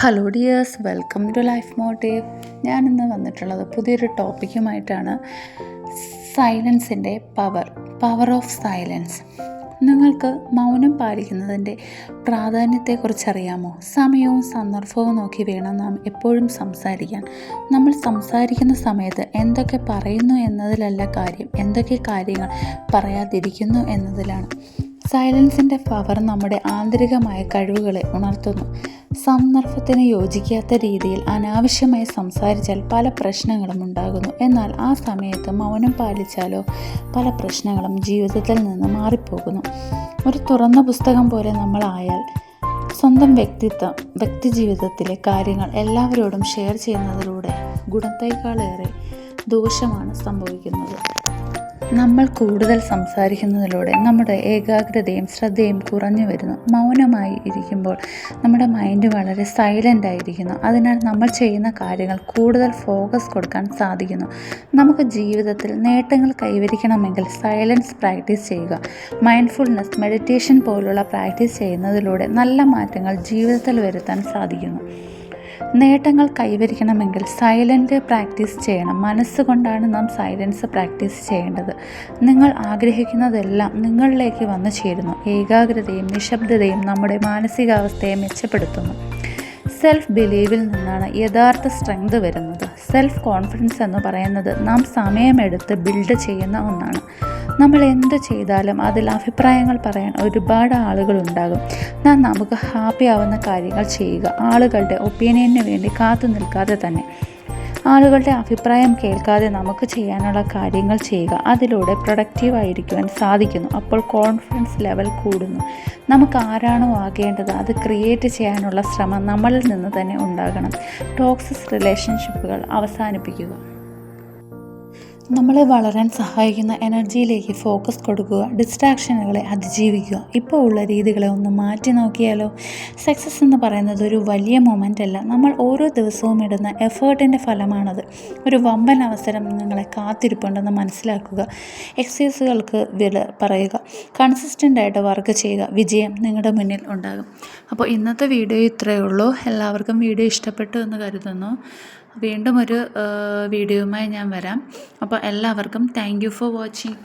Hello dears, welcome to Life Motive. ഞാനിന്ന് വന്നിട്ടുള്ളത് പുതിയൊരു ടോപ്പിക്കുമായിട്ടാണ്. സൈലൻസിൻ്റെ പവർ ഓഫ് സൈലൻസ്. നിങ്ങൾക്ക് മൗനം പാലിക്കുന്നതിൻ്റെ പ്രാധാന്യത്തെക്കുറിച്ച് അറിയാമോ? സമയവും സന്ദർഭവും നോക്കി വേണം നാം എപ്പോഴും സംസാരിക്കാൻ. നമ്മൾ സംസാരിക്കുന്ന സമയത്ത് എന്തൊക്കെ പറയുന്നു എന്നതിലല്ല കാര്യം, എന്തൊക്കെ കാര്യങ്ങൾ പറയാതിരിക്കുന്നു എന്നതിലാണ്. സൈലൻസിൻ്റെ പവർ നമ്മുടെ ആന്തരികമായ കഴിവുകളെ ഉണർത്തുന്നു. സന്ദർഭത്തിന് യോജിക്കാത്ത രീതിയിൽ അനാവശ്യമായി സംസാരിച്ചാൽ പല പ്രശ്നങ്ങളും ഉണ്ടാകുന്നു. എന്നാൽ ആ സമയത്ത് മൗനം പാലിച്ചാലോ പല പ്രശ്നങ്ങളും ജീവിതത്തിൽ നിന്ന് മാറിപ്പോകുന്നു. ഒരു തുറന്ന പുസ്തകം പോലെ നമ്മളായാൽ സ്വന്തം വ്യക്തി ജീവിതത്തിലെ കാര്യങ്ങൾ എല്ലാവരോടും ഷെയർ ചെയ്യുന്നതിലൂടെ ഗുണത്തേക്കാളേറെ ദോഷമാണ് സംഭവിക്കുന്നത്. നമ്മൾ കൂടുതൽ സംസാരിക്കുന്നതിലൂടെ നമ്മുടെ ഏകാഗ്രതയും ശ്രദ്ധയും കുറഞ്ഞു വരുന്നു. മൗനമായി ഇരിക്കുമ്പോൾ നമ്മുടെ മൈൻഡ് വളരെ സൈലൻ്റ് ആയിരിക്കുന്നു. അതിനാൽ നമ്മൾ ചെയ്യുന്ന കാര്യങ്ങൾ കൂടുതൽ ഫോക്കസ് കൊടുക്കാൻ സാധിക്കുന്നു. നമുക്ക് ജീവിതത്തിൽ നേട്ടങ്ങൾ കൈവരിക്കണമെങ്കിൽ സൈലൻസ് പ്രാക്ടീസ് ചെയ്യുക. മൈൻഡ്ഫുൾനെസ്, മെഡിറ്റേഷൻ പോലുള്ള പ്രാക്ടീസ് ചെയ്യുന്നതിലൂടെ നല്ല മാറ്റങ്ങൾ ജീവിതത്തിൽ വരുത്താൻ സാധിക്കുന്നു. നേട്ടങ്ങൾ കൈവരിക്കണമെങ്കിൽ സൈലൻ്റ് പ്രാക്ടീസ് ചെയ്യണം. മനസ്സുകൊണ്ടാണ് നാം സൈലൻസ് പ്രാക്ടീസ് ചെയ്യേണ്ടത്. നിങ്ങൾ ആഗ്രഹിക്കുന്നതെല്ലാം നിങ്ങളിലേക്ക് വന്നു ചേരുന്നു. ഏകാഗ്രതയും നിശബ്ദതയും നമ്മുടെ മാനസികാവസ്ഥയെ മെച്ചപ്പെടുത്തുന്നു. സെൽഫ് ബിലീവിൽ നിന്നാണ് യഥാർത്ഥ സ്ട്രെങ്ത് വരുന്നത്. സെൽഫ് കോൺഫിഡൻസ് എന്ന് പറയുന്നത് നാം സമയമെടുത്ത് ബിൽഡ് ചെയ്യുന്ന ഒന്നാണ്. നമ്മൾ എന്ത് ചെയ്താലും അതിൽ അഭിപ്രായങ്ങൾ പറയാൻ ഒരുപാട് ആളുകളുണ്ടാകും. നമുക്ക് ഹാപ്പി ആവുന്ന കാര്യങ്ങൾ ചെയ്യുക. ആളുകളുടെ ഒപ്പീനിയന് വേണ്ടി കാത്തു നിൽക്കാതെ തന്നെ ആളുകളുടെ അഭിപ്രായം കേൾക്കാതെ നമുക്ക് ചെയ്യാനുള്ള കാര്യങ്ങൾ ചെയ്യുക. അതിലൂടെ പ്രൊഡക്റ്റീവായിരിക്കുവാൻ സാധിക്കുന്നു. അപ്പോൾ കോൺഫിഡൻസ് ലെവൽ കൂടുന്നു. നമുക്ക് ആരാണോ ആകേണ്ടത് അത് ക്രിയേറ്റ് ചെയ്യാനുള്ള ശ്രമം നമ്മളിൽ നിന്ന് തന്നെ ഉണ്ടാകണം. ടോക്സിക് റിലേഷൻഷിപ്പുകൾ അവസാനിപ്പിക്കുക. നമ്മളെ വളരാൻ സഹായിക്കുന്ന എനർജിയിലേക്ക് ഫോക്കസ് കൊടുക്കുക. ഡിസ്ട്രാക്ഷനുകളെ അതിജീവിക്കുക. ഇപ്പോൾ ഉള്ള രീതികളെ ഒന്ന് മാറ്റി നോക്കിയാലോ? സക്സസ് എന്ന് പറയുന്നത് ഒരു വലിയ മൊമെൻ്റ് അല്ല, നമ്മൾ ഓരോ ദിവസവും ഇടുന്ന എഫേർട്ടിൻ്റെ ഫലമാണത്. ഒരു വമ്പൻ അവസരം നിങ്ങളെ കാത്തിരിപ്പുണ്ടെന്ന് മനസ്സിലാക്കുക. എക്സ്ക്യൂസുകൾക്ക് വില പറയുക. കൺസിസ്റ്റൻ്റായിട്ട് വർക്ക് ചെയ്യുക. വിജയം നിങ്ങളുടെ മുന്നിൽ ഉണ്ടാകും. അപ്പോൾ ഇന്നത്തെ വീഡിയോ ഇത്രയേ ഉള്ളൂ. എല്ലാവർക്കും വീഡിയോ ഇഷ്ടപ്പെട്ടു എന്ന് കരുതുന്നു. വീണ്ടും ഒരു വീഡിയോയുമായി ഞാൻ വരാം. അപ്പോൾ എല്ലാവർക്കും താങ്ക് യു ഫോർ വാച്ചിങ്.